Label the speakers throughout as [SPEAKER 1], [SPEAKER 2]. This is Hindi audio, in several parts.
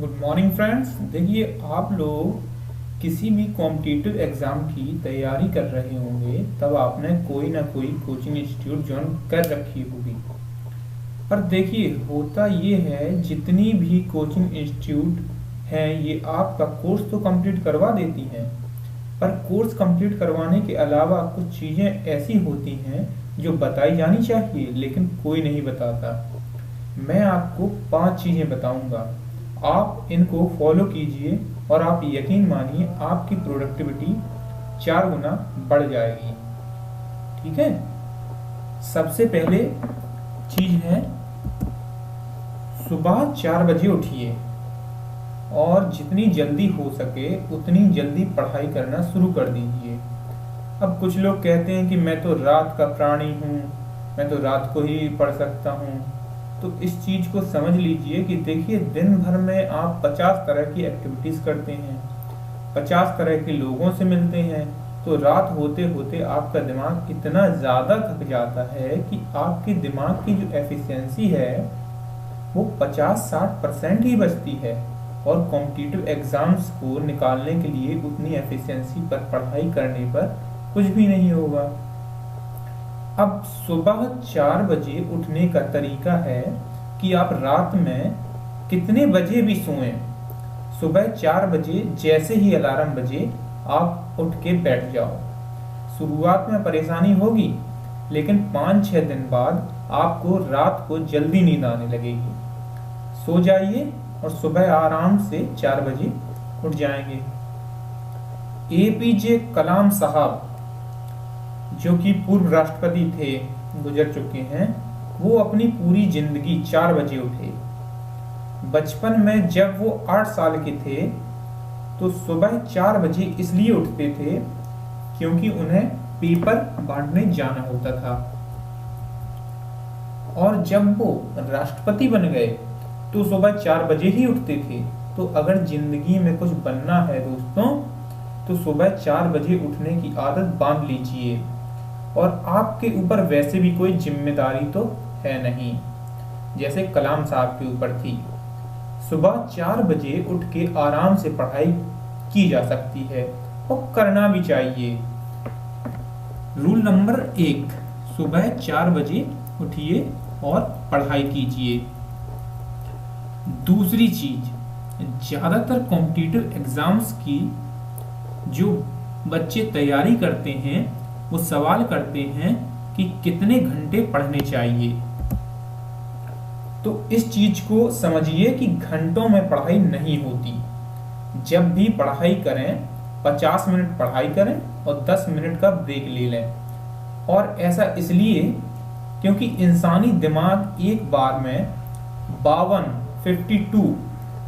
[SPEAKER 1] Good morning friends. देखिए, आप लोग किसी भी कॉम्पिटिटिव एग्ज़ाम की तैयारी कर रहे होंगे, तब आपने कोई ना कोई कोचिंग इंस्टीट्यूट ज्वाइन कर रखी होगी। पर देखिए, होता ये है, जितनी भी कोचिंग इंस्टीट्यूट हैं ये आपका कोर्स तो कंप्लीट करवा देती हैं, पर कोर्स कंप्लीट करवाने के अलावा कुछ चीज़ें ऐसी होती हैं जो बताई जानी चाहिए, लेकिन कोई नहीं बताता। मैं आपको 5 चीज़ें बताऊंगा, आप इनको फॉलो कीजिए और आप यकीन मानिए आपकी प्रोडक्टिविटी 4 गुना बढ़ जाएगी। ठीक है। सबसे पहले चीज़ है, सुबह 4 बजे उठिए और जितनी जल्दी हो सके उतनी जल्दी पढ़ाई करना शुरू कर दीजिए। अब कुछ लोग कहते हैं कि मैं तो रात का प्राणी हूँ, मैं तो रात को ही पढ़ सकता हूँ। तो इस चीज़ को समझ लीजिए कि देखिए, दिन भर में आप 50 तरह की एक्टिविटीज़ करते हैं, 50 तरह के लोगों से मिलते हैं, तो रात होते होते आपका दिमाग इतना ज़्यादा थक जाता है कि आपके दिमाग की जो एफिशिएंसी है वो 50-60% ही बचती है, और कॉम्पिटिटिव एग्ज़ाम्स को निकालने के लिए उतनी एफिशिएंसी पर पढ़ाई करने पर कुछ भी नहीं होगा। अब सुबह 4 बजे उठने का तरीका है कि आप रात में कितने बजे भी सोएं, सुबह 4 बजे जैसे ही अलार्म बजे आप उठ के बैठ जाओ। शुरुआत में परेशानी होगी, लेकिन 5-6 दिन बाद आपको रात को जल्दी नींद आने लगेगी। सो जाइए और सुबह आराम से 4 बजे उठ जाएंगे। एपीजे कलाम साहब, जो कि पूर्व राष्ट्रपति थे, गुजर चुके हैं, वो अपनी पूरी जिंदगी 4 बजे उठे। बचपन में जब वो 8 साल के थे तो सुबह 4 बजे इसलिए उठते थे क्योंकि उन्हें पेपर बांटने जाना होता था। और जब वो राष्ट्रपति बन गए तो सुबह 4 बजे ही उठते थे। तो अगर जिंदगी में कुछ बनना है दोस्तों, तो सुबह 4 बजे उठने की आदत बांध लीजिए। और आपके ऊपर वैसे भी कोई जिम्मेदारी तो है नहीं, जैसे कलाम साहब के ऊपर थी। सुबह 4 बजे उठ के आराम से पढ़ाई की जा सकती है और करना भी चाहिए। रूल नंबर 1, सुबह 4 बजे उठिए और पढ़ाई कीजिए। दूसरी चीज, ज्यादातर कॉम्पिटिटिव एग्जाम्स की जो बच्चे तैयारी करते हैं वो सवाल करते हैं कि कितने घंटे पढ़ने चाहिए। तो इस चीज को समझिए कि घंटों में पढ़ाई नहीं होती। जब भी पढ़ाई करें 50 मिनट पढ़ाई करें और 10 मिनट का ब्रेक ले लें। और ऐसा इसलिए क्योंकि इंसानी दिमाग एक बार में 52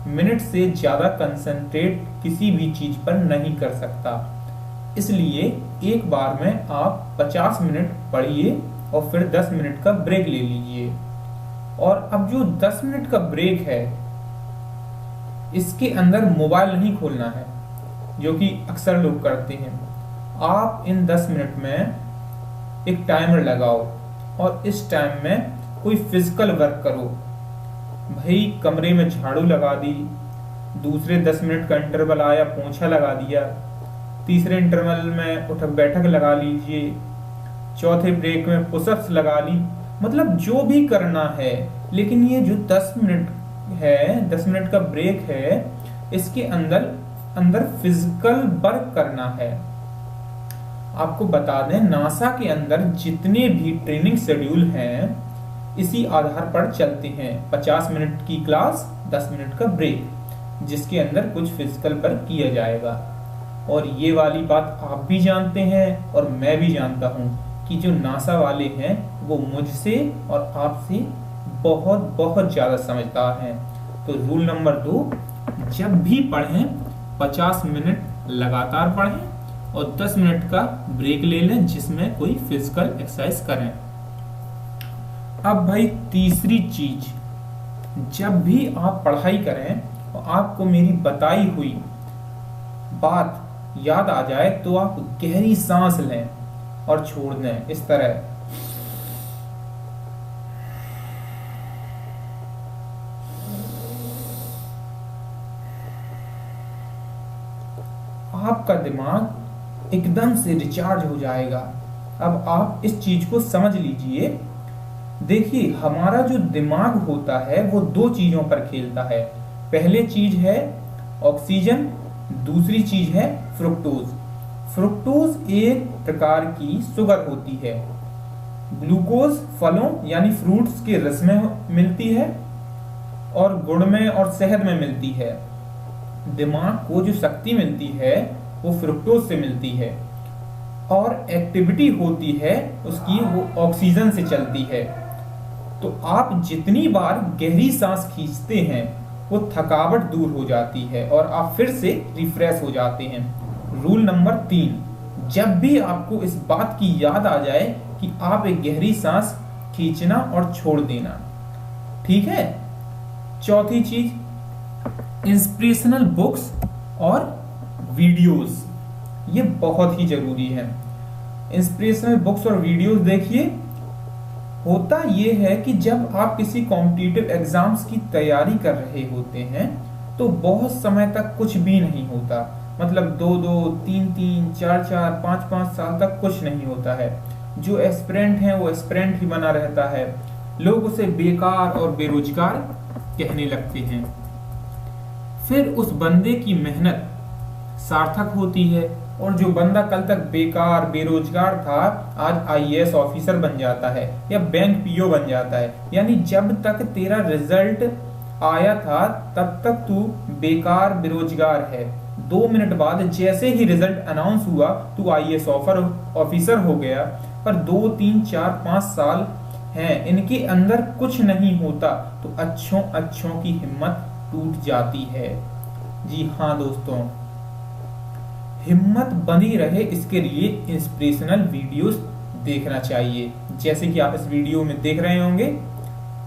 [SPEAKER 1] मिनट से ज्यादा कंसंट्रेट किसी भी चीज पर नहीं कर सकता। इसलिए एक बार में आप 50 मिनट पढ़िए और फिर 10 मिनट का ब्रेक ले लीजिए। और अब जो 10 मिनट का ब्रेक है, इसके अंदर मोबाइल नहीं खोलना है, जो कि अक्सर लोग करते हैं। आप इन 10 मिनट में एक टाइमर लगाओ और इस टाइम में कोई फिजिकल वर्क करो। भाई, कमरे में झाड़ू लगा दी, दूसरे 10 मिनट का इंटरवल आया, पोंछा लगा दिया, तीसरे इंटरवल में उठक बैठक लगा लीजिए, चौथे ब्रेक में पुशअप्स लगा ली। मतलब जो भी करना है, लेकिन ये जो 10 मिनट है, 10 मिनट का ब्रेक है, इसके अंदर फिजिकल वर्क करना है। आपको बता दें, नासा के अंदर जितने भी ट्रेनिंग शेड्यूल हैं इसी आधार पर चलते हैं। 50 मिनट की क्लास, 10 मिनट का ब्रेक, जिसके अंदर कुछ फिजिकल वर्क किया जाएगा। और ये वाली बात आप भी जानते हैं और मैं भी जानता हूं कि जो नासा वाले हैं वो मुझसे और आपसे बहुत बहुत ज्यादा समझदार हैं। तो रूल नंबर 2, जब भी पढ़ें 50 मिनट लगातार पढ़ें और 10 मिनट का ब्रेक ले लें, जिसमें कोई फिजिकल एक्सरसाइज करें। अब भाई, तीसरी चीज, जब भी आप पढ़ाई करें और आपको मेरी बताई हुई बात याद आ जाए तो आप गहरी सांस लें और छोड़ दें इस तरह। आपका दिमाग एकदम से रिचार्ज हो जाएगा। अब आप इस चीज को समझ लीजिए। देखिए, हमारा जो दिमाग होता है वो दो चीजों पर खेलता है। पहले चीज है ऑक्सीजन, दूसरी चीज है फ्रुक्टोज। फ्रुक्टोज एक प्रकार की शुगर होती है। ग्लूकोज फलों यानी फ्रूट्स के रस में मिलती है और गुड़ में और शहद में मिलती है। दिमाग को जो शक्ति मिलती है वो फ्रुक्टोज से मिलती है, और एक्टिविटी होती है उसकी वो ऑक्सीजन से चलती है। तो आप जितनी बार गहरी सांस खींचते हैं वो थकावट दूर हो जाती है और आप फिर से रिफ्रेश हो जाते हैं। रूल नंबर 3, जब भी आपको इस बात की याद आ जाए कि आप एक गहरी सांस खींचना और छोड़ देना। ठीक है। चौथी चीज, इंस्पिरेशनल बुक्स और वीडियोस, ये बहुत ही जरूरी है। इंस्पिरेशनल बुक्स और वीडियोस देखिए, होता ये है कि जब आप किसी कॉम्पिटिटिव एग्जाम्स की तैयारी कर रहे होते हैं तो बहुत समय तक कुछ भी नहीं होता। मतलब 2-2, 3-3, 4-4, 5-5 साल तक कुछ नहीं होता है। जो एस्पिरेंट है वो एस्पिरेंट ही बना रहता है। लोग उसे बेकार और बेरोजगार कहने लगते हैं। फिर उस बंदे की मेहनत सार्थक होती है, और जो बंदा कल तक बेकार बेरोजगार था आज आईएएस ऑफिसर बन जाता है या बैंक पीओ बन जाता है। यानी जब तक तेरा रिजल्ट आया था तब तक तू बेकार बेरोजगार है। 2 मिनट बाद जैसे ही रिजल्ट अनाउंस हुआ तू आईएएस ऑफिसर हो गया। पर 2, 3, 4, 5 साल हैं, इनके अंदर कुछ नहीं होता तो अच्छों की हिम्मत टूट जाती है। जी हाँ दोस्तों, हिम्मत बनी रहे इसके लिए इंस्पिरेशनल वीडियोस देखना चाहिए। जैसे कि आप इस वीडियो में देख रहे होंगे,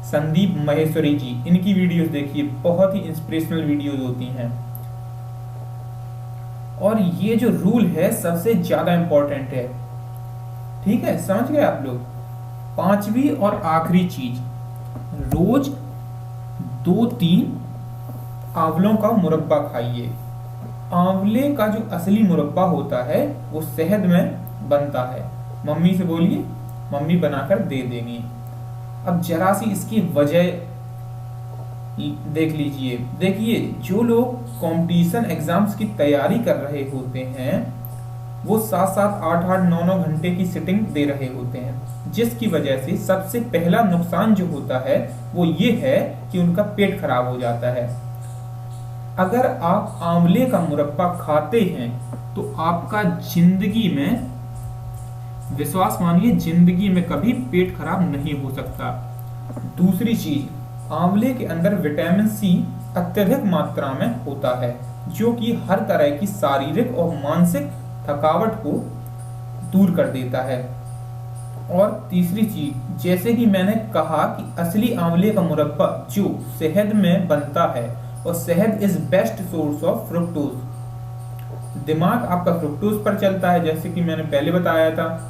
[SPEAKER 1] संदीप महेश्वरी जी, इनकी वीडियोस देखिए, बहुत ही इंस्पिरेशनल वीडियोस होती हैं। और ये जो रूल है सबसे ज्यादा इंपॉर्टेंट है। ठीक है, समझ गए आप लोग। 5वीं और आखिरी चीज, रोज 2-3 आंवलों का मुरब्बा खाइए। आंवले का जो असली मुरब्बा होता है वो शहद में बनता है। मम्मी से बोलिए, मम्मी बनाकर दे देंगी। अब जरा सी इसकी वजह देख लीजिए। देखिए, जो लोग कंपटीशन एग्जाम्स की तैयारी कर रहे होते हैं वो 7-7, 8-8, 9-9 घंटे की सिटिंग दे रहे होते हैं, जिसकी वजह से सबसे पहला नुकसान जो होता है वो ये है कि उनका पेट खराब हो जाता है। अगर आप आंवले का मुरब्बा खाते हैं तो आपका जिंदगी में, विश्वास मानिए, जिंदगी में कभी पेट खराब नहीं हो सकता। दूसरी चीज, आंवले के अंदर विटामिन सी अत्यधिक मात्रा में होता है जो कि हर तरह की शारीरिक और मानसिक थकावट को दूर कर देता है। और तीसरी चीज, जैसे कि मैंने कहा कि असली आंवले का मुरब्बा जो शहद में बनता है, और शहद is best source of fructose. दिमाग आपका फ्रुक्टोज पर चलता है, जैसे कि मैंने पहले बताया था।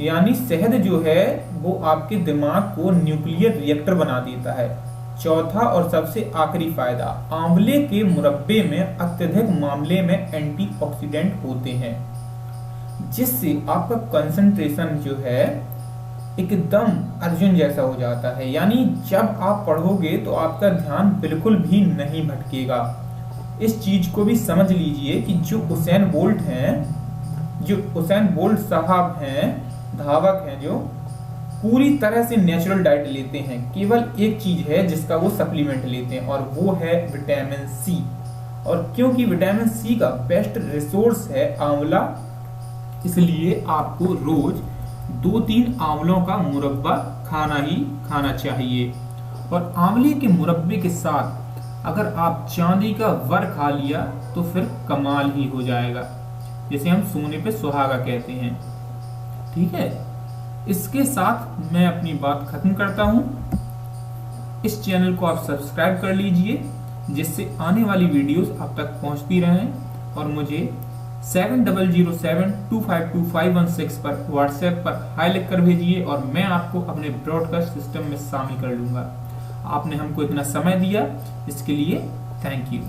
[SPEAKER 1] यानी शहद जो है वो आपके दिमाग को न्यूक्लियर रिएक्टर बना देता है। चौथा और सबसे आखिरी फायदा, आंवले के मुरब्बे में अत्यधिक मामले में एंटीऑक्सीडेंट होते हैं, जिससे आपका कंसंट्रेशन जो है एकदम अर्जुन जैसा हो जाता है। यानी जब आप पढ़ोगे तो आपका ध्यान बिल्कुल भी नहीं भटकेगा। इस चीज को भी समझ लीजिए कि जो उसेन बोल्ट साहब हैं, धावक हैं, जो पूरी तरह से नेचुरल डाइट लेते हैं। केवल एक चीज है जिसका वो सप्लीमेंट लेते हैं, और वो है विटामिन सी। और क्योंकि विटामिन सी का बेस्ट रिसोर्स है आंवला, इसलिए आपको रोज 2-3 आंवलों का मुरब्बा खाना ही खाना चाहिए। और आंवले के मुरब्बे के साथ अगर आप चांदी का वर खा लिया तो फिर कमाल ही हो जाएगा, जिसे हम सोने पे सुहागा कहते हैं। ठीक है, इसके साथ मैं अपनी बात खत्म करता हूं। इस चैनल को आप सब्सक्राइब कर लीजिए, जिससे आने वाली वीडियोस आप तक पहुंचती रहें। और मुझे 7007252516 पर व्हाट्सएप पर हाई लिख कर भेजिए और मैं आपको अपने ब्रॉडकास्ट सिस्टम में शामिल कर लूंगा। आपने हमको इतना समय दिया, इसके लिए थैंक यू।